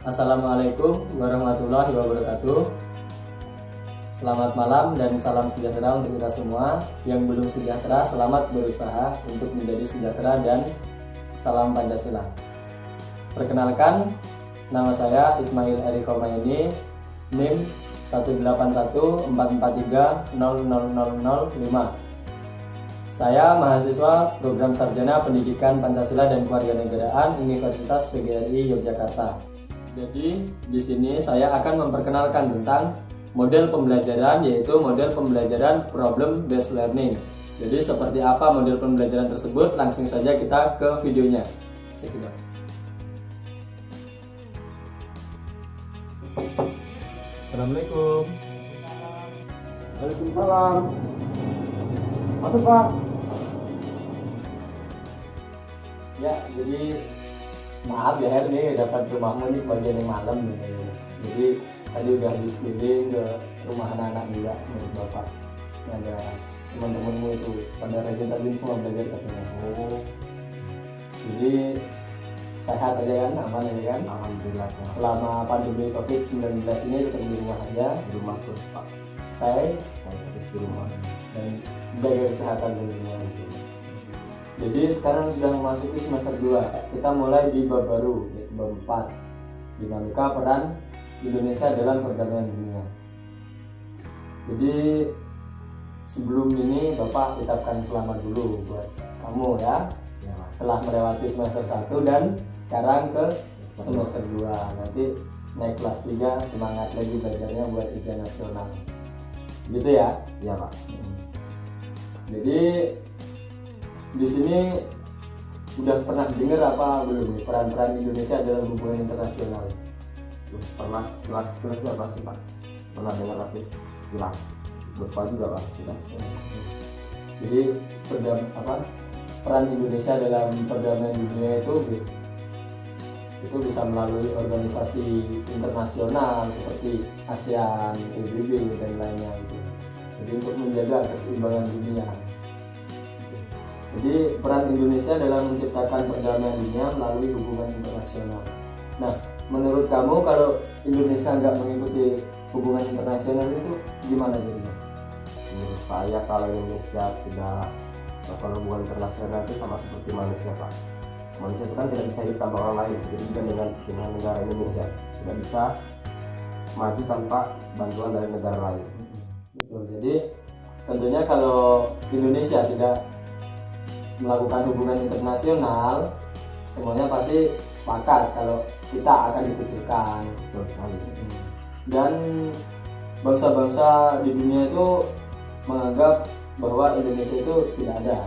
Assalamualaikum warahmatullahi wabarakatuh. Selamat malam dan salam sejahtera untuk kita semua. Yang belum sejahtera, selamat berusaha untuk menjadi sejahtera dan salam Pancasila. Perkenalkan, nama saya Ismail Eri Khomeini, NIM 18144300005. Saya mahasiswa program Sarjana Pendidikan Pancasila dan Kewarganegaraan Universitas PGRI Yogyakarta. Jadi di sini saya akan memperkenalkan tentang model pembelajaran, yaitu model pembelajaran problem based learning. Jadi seperti apa model pembelajaran tersebut? Langsung saja kita ke videonya. Cekidot. Assalamualaikum. Waalaikumsalam. Masuk Pak. Ya, jadi maaf ya Her, nih dapat rumahmu nih bagian yang malam nih. Jadi tadi udah di-scheduling ke rumah anak-anak juga menurut Bapak. Ada teman-temanmu itu pada rajin-rajin semua belajar katanya. Oh. Jadi sehat aja kan, aman aja kan? Alhamdulillah. Selama pandemi COVID-19 ini tetap di rumah aja. Di rumah terus Pak. Stay Terus di rumah. dan jaga kesehatan tentunya. Jadi sekarang sudah memasuki semester 2. Kita mulai di bab baru, yaitu bab 4. Dinamika peran Indonesia dalam perdamaian dunia. Jadi sebelum ini Bapak ucapkan selamat dulu buat kamu ya. Ya Pak. Telah melewati semester 1 dan sekarang ke semester 2. Nanti naik kelas 3 semangat lagi belajarnya buat ujian nasional. Gitu ya. Iya Pak. Jadi di sini udah pernah dengar apa belum nih peran-peran Indonesia dalam hubungan internasional? Pernah kelasnya apa sih Pak? Pernah dengar lapis kelas. Lupa juga Pak. Jadi peran Indonesia dalam perdamaian dunia itu bisa melalui organisasi internasional seperti ASEAN, PBB dan lainnya gitu. Jadi untuk menjaga keseimbangan dunia. Jadi peran Indonesia dalam menciptakan perdamaian dunia melalui hubungan internasional. Nah, menurut kamu kalau Indonesia nggak mengikuti hubungan internasional itu gimana jadinya? Menurut saya kalau Indonesia tidak melakukan hubungan internasional itu sama seperti manusia Pak. Manusia itu kan tidak bisa hidup tanpa orang lain. Jadi juga dengan negara Indonesia tidak bisa maju tanpa bantuan dari negara lain. Betul. Jadi tentunya kalau Indonesia tidak melakukan hubungan internasional, semuanya pasti sepakat kalau kita akan dikucilkan. Betul sekali. Dan bangsa-bangsa di dunia itu menganggap bahwa Indonesia itu tidak ada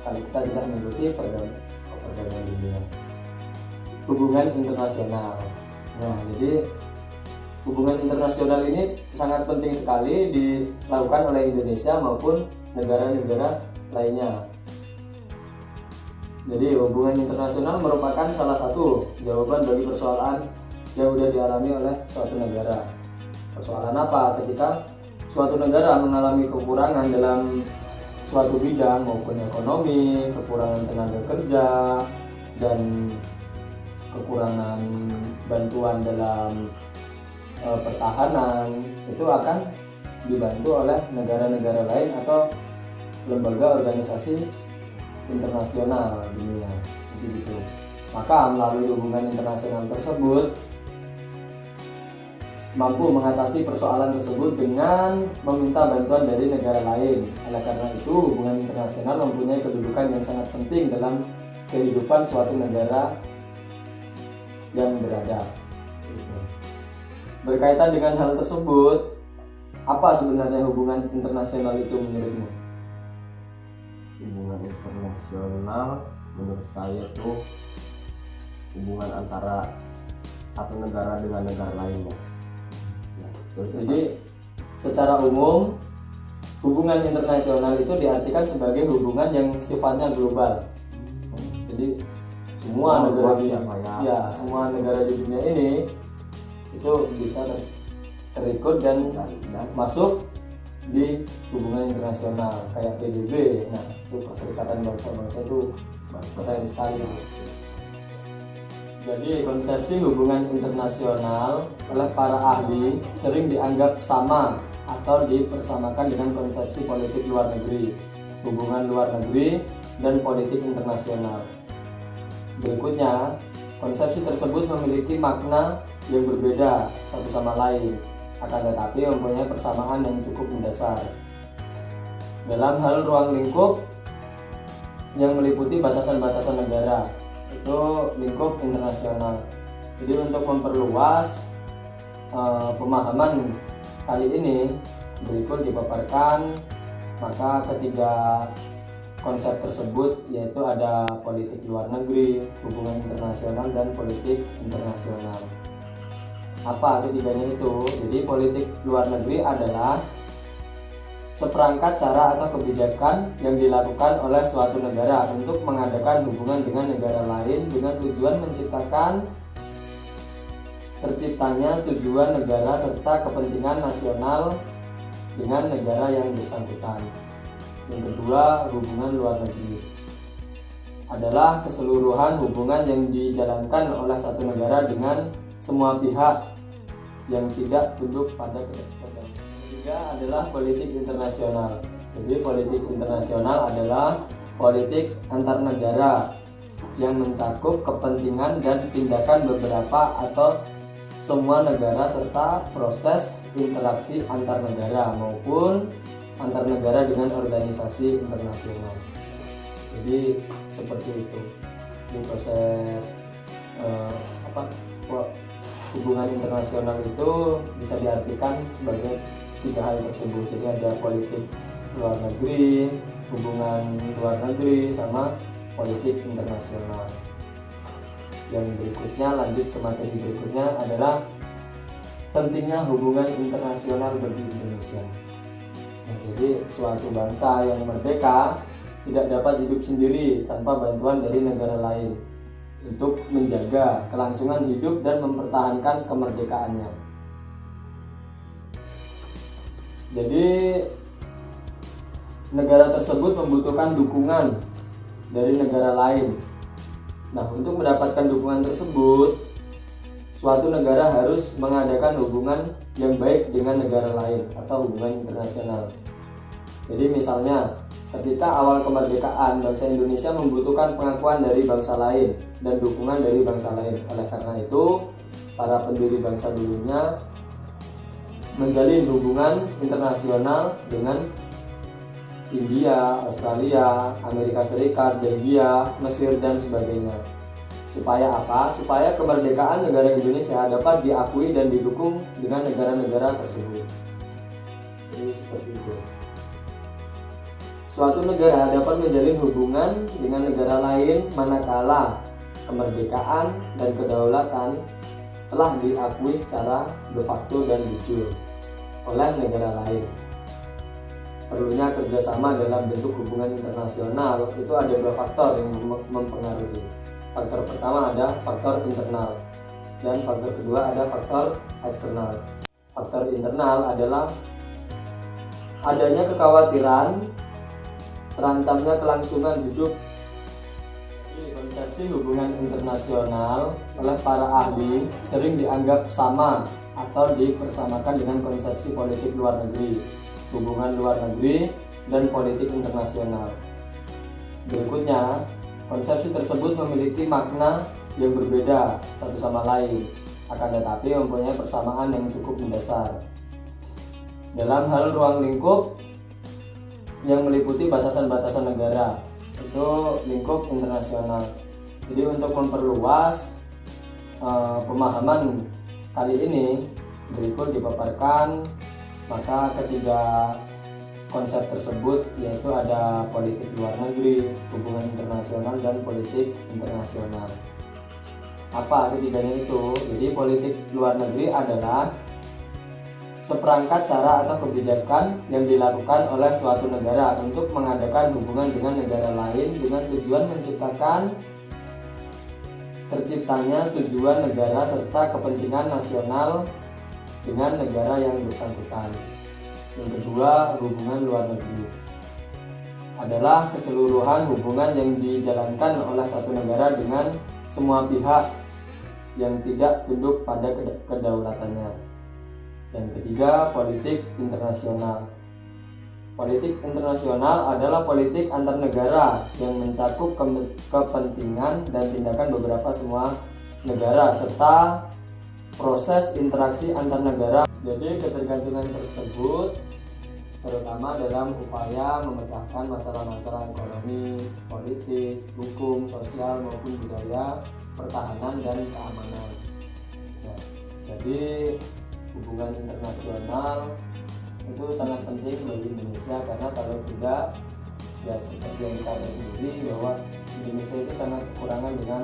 kalau kita tidak mengikuti perdamaian dunia, hubungan internasional. Nah, jadi hubungan internasional ini sangat penting sekali dilakukan oleh Indonesia maupun negara-negara lainnya. Jadi hubungan internasional merupakan salah satu jawaban bagi persoalan yang sudah dialami oleh suatu negara. Persoalan apa? Ketika suatu negara mengalami kekurangan dalam suatu bidang maupun ekonomi, kekurangan tenaga kerja, dan kekurangan bantuan dalam pertahanan, itu akan dibantu oleh negara-negara lain atau lembaga organisasi internasional dunia gitu. Maka melalui hubungan internasional tersebut mampu mengatasi persoalan tersebut dengan meminta bantuan dari negara lain. Oleh karena itu, hubungan internasional mempunyai kedudukan yang sangat penting dalam kehidupan suatu negara yang beradab. Berkaitan dengan hal tersebut, apa sebenarnya hubungan internasional itu menurutmu? Hubungan internasional menurut saya itu hubungan antara satu negara dengan negara lainnya. Jadi secara umum hubungan internasional itu diartikan sebagai hubungan yang sifatnya global. Jadi semua negara semua negara di dunia ini itu bisa terikut dan masuk di hubungan internasional kayak PBB. Nah, itu Perserikatan Bangsa-Bangsa itu keren sekali. Jadi konsepsi hubungan internasional oleh para ahli sering dianggap sama atau dipersamakan dengan konsepsi politik luar negeri, hubungan luar negeri, dan politik internasional. Berikutnya, konsepsi tersebut memiliki makna yang berbeda satu sama lain, akan tetapi mempunyai persamaan yang cukup mendasar. Dalam hal ruang lingkup yang meliputi batasan-batasan negara, itu lingkup internasional. Jadi untuk memperluas pemahaman kali ini, berikut dipaparkan maka ketiga konsep tersebut, yaitu ada politik luar negeri, hubungan internasional, dan politik internasional. Apa ketiganya itu? Jadi politik luar negeri adalah seperangkat cara atau kebijakan yang dilakukan oleh suatu negara untuk mengadakan hubungan dengan negara lain dengan tujuan menciptakan terciptanya tujuan negara serta kepentingan nasional dengan negara yang bersangkutan. Yang kedua, hubungan luar negeri adalah keseluruhan hubungan yang dijalankan oleh satu negara dengan semua pihak yang tidak tunduk pada ketentuan. Ketiga adalah politik internasional. Jadi politik internasional adalah politik antar negara yang mencakup kepentingan dan tindakan beberapa atau semua negara serta proses interaksi antar negara maupun antar negara dengan organisasi internasional. Jadi seperti itu. Di proses hubungan internasional itu bisa diartikan sebagai tiga hal tersebut. Jadi ada politik luar negeri, hubungan luar negeri, sama politik internasional. Yang berikutnya, lanjut ke materi berikutnya adalah pentingnya hubungan internasional bagi Indonesia. Nah, jadi suatu bangsa yang merdeka tidak dapat hidup sendiri tanpa bantuan dari negara lain untuk menjaga kelangsungan hidup dan mempertahankan kemerdekaannya. Jadi negara tersebut membutuhkan dukungan dari negara lain. Nah, untuk mendapatkan dukungan tersebut, suatu negara harus mengadakan hubungan yang baik dengan negara lain atau hubungan internasional. Jadi misalnya, ketika awal kemerdekaan, bangsa Indonesia membutuhkan pengakuan dari bangsa lain dan dukungan dari bangsa lain. Oleh karena itu, para pendiri bangsa dulunya menjalin hubungan internasional dengan India, Australia, Amerika Serikat, Belgia, Mesir, dan sebagainya. Supaya apa? Supaya kemerdekaan negara Indonesia dapat diakui dan didukung dengan negara-negara tersebut. Jadi seperti itu. Suatu negara dapat menjalin hubungan dengan negara lain manakala kemerdekaan dan kedaulatan telah diakui secara de facto dan jujur oleh negara lain. Perlunya kerjasama dalam bentuk hubungan internasional itu ada dua faktor yang mempengaruhi. Faktor pertama ada faktor internal dan faktor kedua ada faktor eksternal. Faktor internal adalah adanya kekhawatiran terancamnya kelangsungan hidup. Konsepsi hubungan internasional oleh para ahli sering dianggap sama atau dipersamakan dengan konsepsi politik luar negeri, hubungan luar negeri, dan politik internasional. Berikutnya, konsepsi tersebut memiliki makna yang berbeda satu sama lain, akan tetapi mempunyai persamaan yang cukup mendasar. Dalam hal ruang lingkup yang meliputi batasan-batasan negara, itu lingkup internasional. Jadi untuk memperluas pemahaman kali ini, berikut dipaparkan maka ketiga konsep tersebut, yaitu ada politik luar negeri, hubungan internasional, dan politik internasional. Apa ketiganya itu? Jadi politik luar negeri adalah seperangkat cara atau kebijakan yang dilakukan oleh suatu negara untuk mengadakan hubungan dengan negara lain dengan tujuan menciptakan terciptanya tujuan negara serta kepentingan nasional dengan negara yang bersangkutan. Yang kedua, hubungan luar negeri adalah keseluruhan hubungan yang dijalankan oleh satu negara dengan semua pihak yang tidak tunduk pada kedaulatannya. Dan ketiga, politik internasional. Politik internasional adalah politik antar negara yang mencakup kepentingan dan tindakan beberapa semua negara serta proses interaksi antar negara. Jadi ketergantungan tersebut terutama dalam upaya memecahkan masalah-masalah ekonomi, politik, hukum, sosial maupun budaya, pertahanan dan keamanan. Nah, jadi hubungan internasional itu sangat penting bagi Indonesia, karena kalau tidak, ya seperti yang kita tahu sendiri bahwa Indonesia itu sangat kekurangan dengan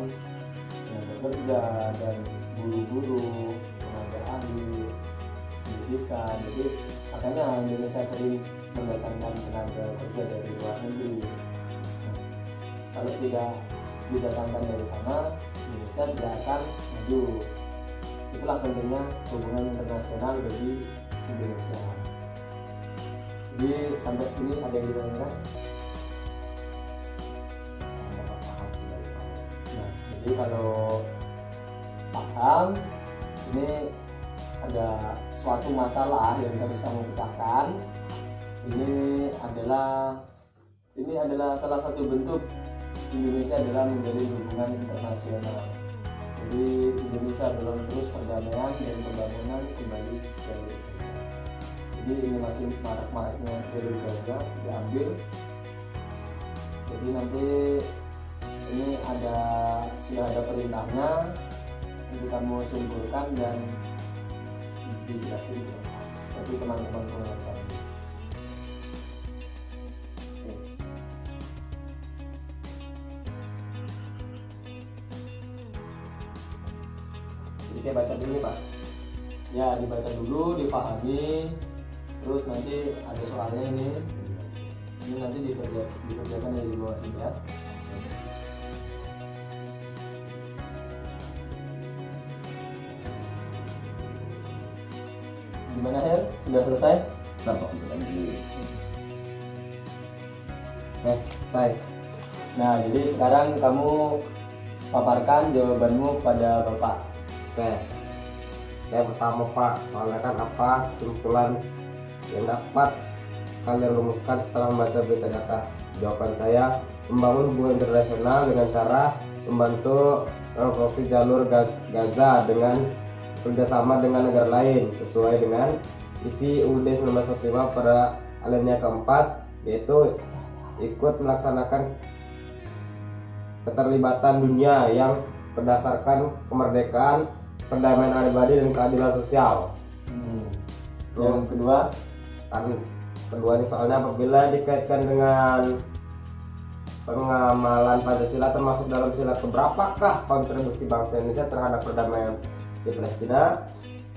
tenaga kerja dan guru-guru, tenaga ahli, pendidikan. Jadi makanya Indonesia sering mendatangkan tenaga kerja dari luar negeri. Nah, kalau tidak didatangkan dari sana, Indonesia tidak akan maju. Itulah pentingnya hubungan internasional bagi Indonesia. Jadi sampai sini ada yang ditanyakan? Nah, jadi kalau paham, ini ada suatu masalah yang harus kamu pecahkan. Ini adalah salah satu bentuk Indonesia dalam menjalin hubungan internasional. Jadi Indonesia dalam terus perdamaian dan pembangunan kembali ke jalur Gaza. Jadi ini masih marak-maraknya jalur Gaza diambil. Jadi nanti ini sudah ada perintahnya, nanti kamu simpulkan dan dijelasin seperti teman-teman pengajar. Jadi saya baca dulu nih Pak. Ya, dibaca dulu, dipahami, terus nanti ada soalnya ini nanti dikerjakan ya di bawah sini ya. Gimana Her? Sudah selesai? Nampak itu lagi. Selesai. Nah, jadi sekarang kamu paparkan jawabanmu pada Bapak. Oke. Yang pertama Pak, soalnya kan apa kesimpulan yang dapat kalian rumuskan setelah membaca berita di atas? Jawaban saya, membangun hubungan internasional dengan cara membantu rekonstruksi jalur Gaza dengan kerjasama dengan negara lain sesuai dengan isi UUD 1945 pada alinea keempat, yaitu ikut melaksanakan keterlibatan dunia yang berdasarkan kemerdekaan, perdamaian abadi dan keadilan sosial. Yang kedua, ini soalnya apabila dikaitkan dengan pengamalan Pancasila termasuk dalam sila keberapakah kontribusi bangsa Indonesia terhadap perdamaian di Palestina?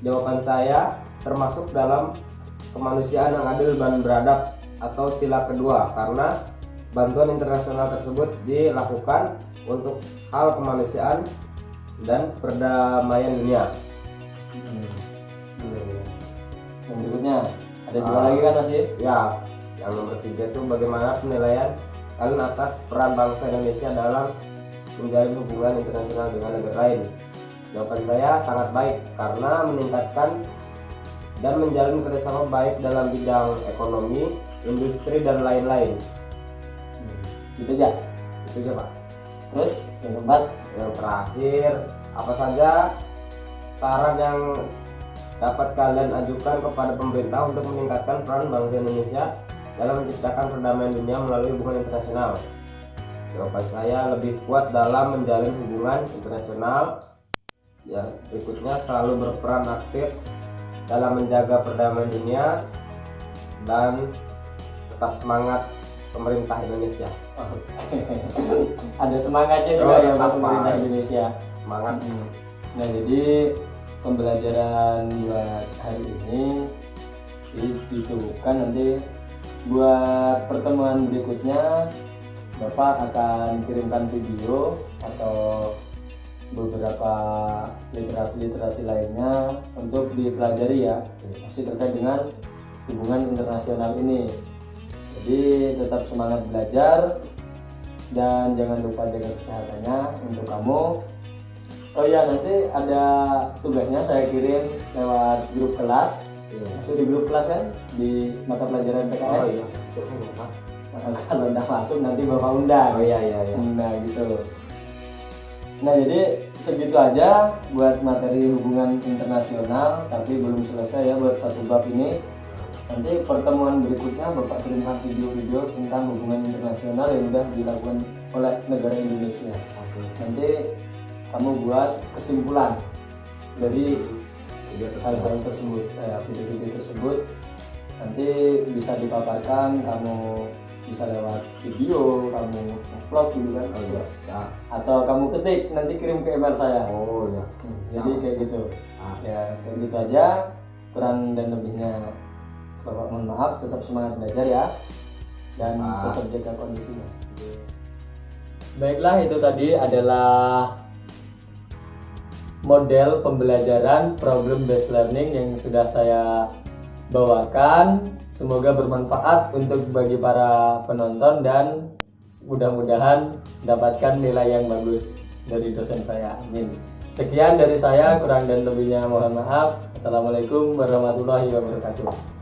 Jawaban saya termasuk dalam kemanusiaan yang adil dan beradab atau sila kedua, karena bantuan internasional tersebut dilakukan untuk hal kemanusiaan dan perdamaian dunia. Yang berikutnya ada dua lagi kan Mas? Ya, yang nomor 3 itu bagaimana penilaian kalian atas peran bangsa Indonesia dalam menjalin hubungan internasional dengan negara lain? Jawaban saya sangat baik, karena meningkatkan dan menjalin kerjasama baik dalam bidang ekonomi, industri dan lain-lain. Itu aja Pak. Terus yang keempat, yang terakhir, apa saja saran yang dapat kalian ajukan kepada pemerintah untuk meningkatkan peran bangsa Indonesia dalam menciptakan perdamaian dunia melalui hubungan internasional? Jawaban saya lebih kuat dalam menjalin hubungan internasional. Ya, berikutnya selalu berperan aktif dalam menjaga perdamaian dunia dan tetap semangat pemerintah Indonesia. Ada semangatnya juga ya buat pemerintah Indonesia. Semangat. Nah, jadi pembelajaran buat hari ini dicukupkan. Nanti buat pertemuan berikutnya Bapak akan kirimkan video atau beberapa literasi lainnya untuk dipelajari ya, masih terkait dengan hubungan internasional ini. Jadi tetap semangat belajar dan jangan lupa jaga kesehatannya untuk kamu. Oh iya, nanti ada tugasnya saya kirim lewat grup kelas. Iya. Masuk di grup kelas kan di mata pelajaran PKN. Oh iya, masuk Pak. Kalau udah masuk nanti Bapak undang. Oh iya iya iya. Nah gitu. Nah jadi segitu aja buat materi hubungan internasional, tapi belum selesai ya buat satu bab ini. Nanti pertemuan berikutnya Bapak kirimkan video-video tentang hubungan internasional yang sudah dilakukan oleh negara Indonesia. Oke. Nanti kamu buat kesimpulan dari Video hal-hal tersebut, video-video tersebut. Nanti bisa dipaparkan, kamu bisa lewat video, kamu vlog dulu kan, Oh iya, bisa. atau kamu ketik nanti kirim ke email saya. Oh iya. Jadi kayak gitu. Ah. Ya kayak gitu aja, kurang dan lebihnya Bapak mohon maaf, tetap semangat belajar ya, dan tetap jaga kondisinya. Baiklah, itu tadi adalah model pembelajaran problem based learning yang sudah saya bawakan. Semoga bermanfaat untuk bagi para penonton dan mudah-mudahan mendapatkan nilai yang bagus dari dosen saya. Amin. Sekian dari saya, kurang dan lebihnya mohon maaf. Assalamualaikum warahmatullahi wabarakatuh.